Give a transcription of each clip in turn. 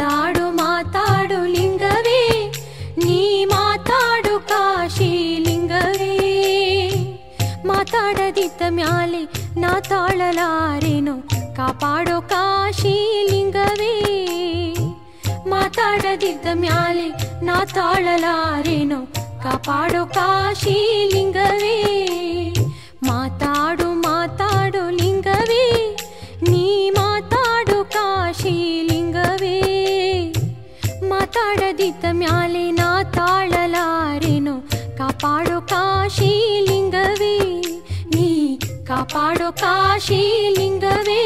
ಮಾತಾಡು ಮಾತಾಡು ಲಿಂಗವೇ, ನೀ ಮಾತಾಡು ಕಾಶಿ ಲಿಂಗವೇ. ಮಾತಾಡದಿದ್ದ ಮ್ಯಾಲೆ ನಾ ತಾಳಲಾರೇನೋ, ಕಾಪಾಡೋ ಕಾಶಿ ಲಿಂಗವೇ. ಮಾತಾಡದಿದ್ದ ಮ್ಯಾಲೆ ನಾ ತಾಳಲಾರೇನೋ, ಕಾಪಾಡೋ ಕಾಶಿ ಲಿಂಗವೇ. ಮಾತಾಡು ಮಾತಾಡು ಲಿಂಗವೇ, ನೀ ಮಾತಾಡು ಕಾಶಿ ಲಿಂಗವೇ. ಮಾತಾಡದಿದ್ದ ಮ್ಯಾಲೆ ನಾ ತಾಳಲಾರೇನೋ, ಕಾಪಾಡೋ ಕಾಶಿ ಲಿಂಗವೇ. ನೀ ಕಾಪಾಡೋ ಕಾಶಿ ಲಿಂಗವೇ.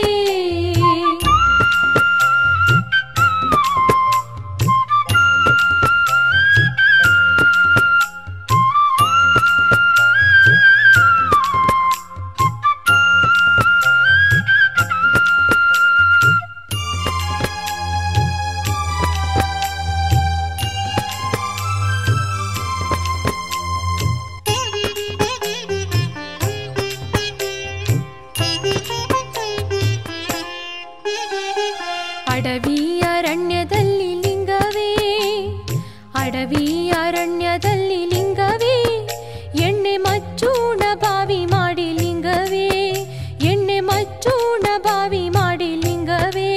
ಅಡವಿ ಅರಣ್ಯದಲ್ಲಿ ಲಿಂಗವೇ, ಅಡವಿ ಅರಣ್ಯದಲ್ಲಿ ಲಿಂಗವೇ. ಎಣ್ಣೆ ಮಚ್ಚೂಣ ಬಾವಿ ಮಾಡಿ ಲಿಂಗವೇ, ಎಣ್ಣೆ ಮಚ್ಚೂಣ ಬಾವಿ ಮಾಡಿ ಲಿಂಗವೇ.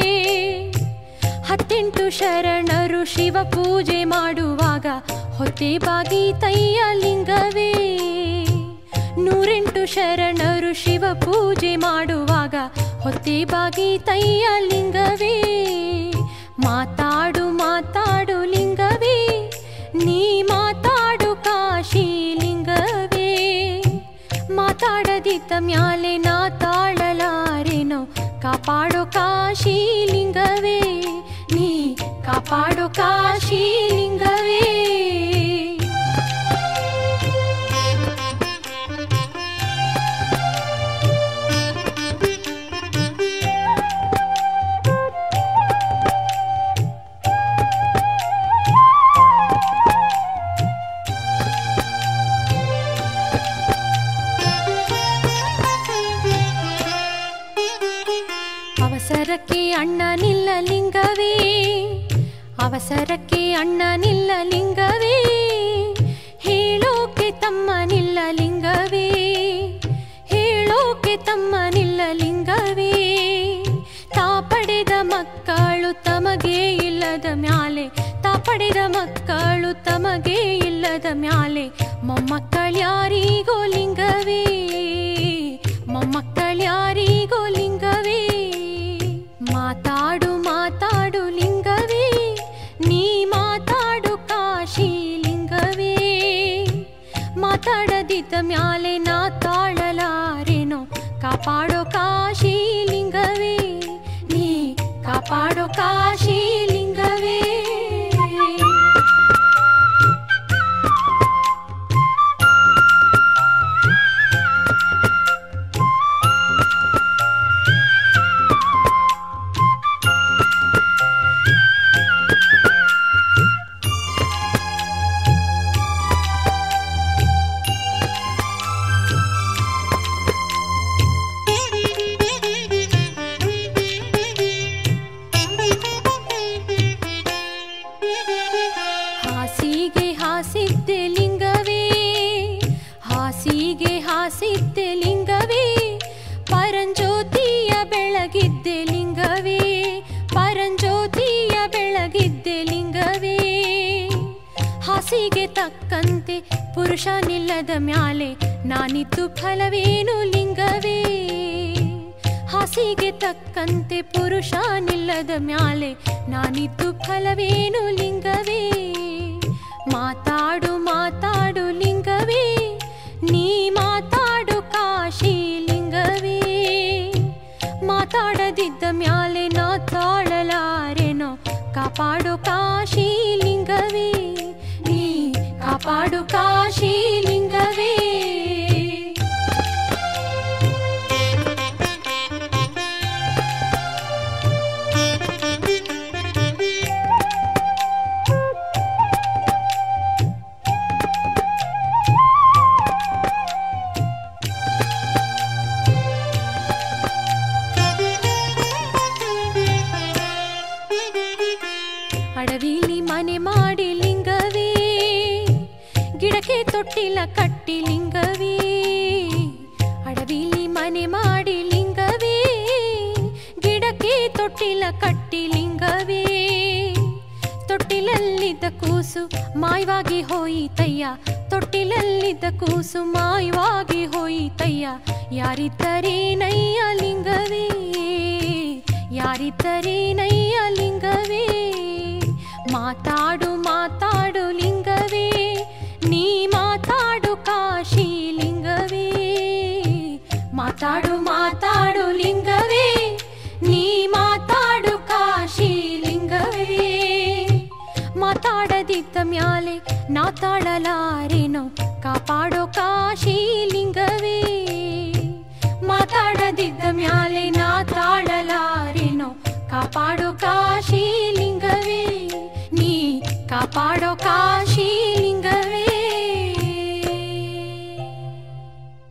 18 ಶರಣರು ಶಿವ ಪೂಜೆ ಮಾಡುವಾಗ ಹೊತ್ತೆ ಬಾಗಿ ತಯ್ಯ ಲಿಂಗವೇ. 108 ಶರಣರು ಶಿವ ಪೂಜೆ ಮಾಡುವಾಗ ಹೊತ್ತೆ ಬಾಗಿ ತಯ್ಯ ಲಿಂಗವೇ. ಮಾತಾಡು ಮಾತಾಡು ಲಿಂಗವೇ, ನೀ ಮಾತಾಡು ಕಾಶಿ ಲಿಂಗವೇ. ಮಾತಾಡದಿದ್ದ ಮ್ಯಾಲೆ ನಾ ತಾಳಲಾರೇನೋ, ಕಾಪಾಡೋ ಕಾಶಿ ಲಿಂಗವೇ. ನೀ ಕಾಪಾಡೋ ಕಾಶಿ ಲಿಂಗವೇ. ಅವಸರಕ್ಕೆ ಅಣ್ಣ ನಿಲ್ಲ ಲಿಂಗವೇ, ಅವಸರಕ್ಕೆ ಅಣ್ಣ ನಿಲ್ಲ ಲಿಂಗವೇ. ಹೇಳೋಕೆ ತಮ್ಮ ನಿಲ್ಲ ಲಿಂಗವೇ, ಹೇಳೋಕೆ ತಮ್ಮ ನಿಲ್ಲ ಲಿಂಗವೇ. ತಾ ಪಡೆದ ಮಕ್ಕಳು ತಮಗೆ ಇಲ್ಲದ ಮ್ಯಾಲೆ, ತಾ ಪಡೆದ ಮಕ್ಕಳು ತಮಗೆ ಇಲ್ಲದ ಮ್ಯಾಲೆ. ಮೊಮ್ಮಕ್ಕಳ್ಯಾರಿಗೋ ಲಿಂಗವೇ, ಮೊಮ್ಮಕ್ಕಳ್ಯಾರಿಗೋ ಲಿಂಗವೇ. ಮಾತಾಡು ಮಾತಾಡು ಲಿಂಗವೇ, ನೀ ಮಾತಾಡು ಕಾಶಿ ಲಿಂಗವೇ. ಮಾತಾಡದಿದ್ದ ಮ್ಯಾಲೆ ನಾ ತಾಳಲಾರೇನೋ, ಕಾಪಾಡೋ ಕಾಶಿ ಲಿಂಗವೇ. ನೀ ಕಾಪಾಡೋ ಕಾಶಿ ಲಿಂಗವೇ. ಹಾಸಿಗೆ ಹಾಸಿದ್ದೆ ಲಿಂಗವೇ, ಹಾಸಿಗೆ ಹಾಸಿದ್ದೆ ಲಿಂಗವೇ. ಪರಂಜ್ಯೋತಿಯ ಬೆಳಗಿದ್ದೆ ಲಿಂಗವೇ, ಪರಂಜ್ಯೋತಿಯ ಬೆಳಗಿದ್ದೆ ಲಿಂಗವೇ. ಹಾಸಿಗೆ ತಕ್ಕಂತೆ ಪುರುಷ ನಿಲ್ಲದ ಮ್ಯಾಲೆ ನಾನಿದ್ದು ಫಲವೇನು ಲಿಂಗವೇ. ಹಾಸಿಗೆ ತಕ್ಕಂತೆ ಪುರುಷ ನಿಲ್ಲದ ಮ್ಯಾಲೆ ನಾನಿದ್ದು ಫಲವೇನು ಲಿಂಗವೇ. ಮಾತಾಡು ಮಾತಾಡು ಲಿಂಗವೇ, ನೀ ಮಾತಾಡು ಕಾಶಿ ಲಿಂಗವೇ. ಮಾತಾಡದಿದ್ದ ಮ್ಯಾಲೆ ನಾ ತಾಳಲಾರೇನೋ, ಕಾಪಾಡು ಕಾಶಿ ಲಿಂಗವೇ. ನೀ ಕಾಪಾಡು ಕಾಶಿ ಲಿಂಗವೇ. ತೊಟ್ಟಿಲ ಕಟ್ಟಿ ಲಿಂಗವೇ ಅಡವಿಲಿ ಮನೆ ಮಾಡಿ ಲಿಂಗವೇ ಗಿಡಕ್ಕೆ ತೊಟ್ಟಿಲ ಕಟ್ಟಿ ಲಿಂಗವೇ ತೊಟ್ಟಿಲಲ್ಲಿದ್ದ ಕೂಸು ಮಾಯವಾಗಿ ಹೋಯಿತಯ್ಯ ತೊಟ್ಟಿಲಲ್ಲಿದ್ದ ಕೂಸು ಮಾಯವಾಗಿ ಹೋಯಿತಯ್ಯ ಯಾರಿದ್ದರೇನಯ್ಯ ಲಿಂಗವೇ ಯಾರಿದ್ದರೇನಯ್ಯ ಲಿಂಗವೇ ಮಾತಾಡು ಮಾತಾಡು ಲಿಂಗವೇ ನೀ ಮಾತಾಡು ಕಾಶಿ ಲಿಂಗವೇ ಮಾತಾಡು ಮಾತಾಡು ಲಿಂಗವೇ ನೀ ಮಾತಾಡು ಕಾಶಿ ಲಿಂಗವೇ ಮಾತಾಡದಿದ್ದ ಮ್ಯಾಲೆ ನಾ ತಾಳಲಾರೇನೋ ಕಾಪಾಡೋ ಕಾಶಿ ಲಿಂಗವೇ ಮಾತಾಡದಿದ್ದ ಮ್ಯಾಲೆ ನಾ ತಾಳಲಾರೇನೋ ಕಾಪಾಡೋ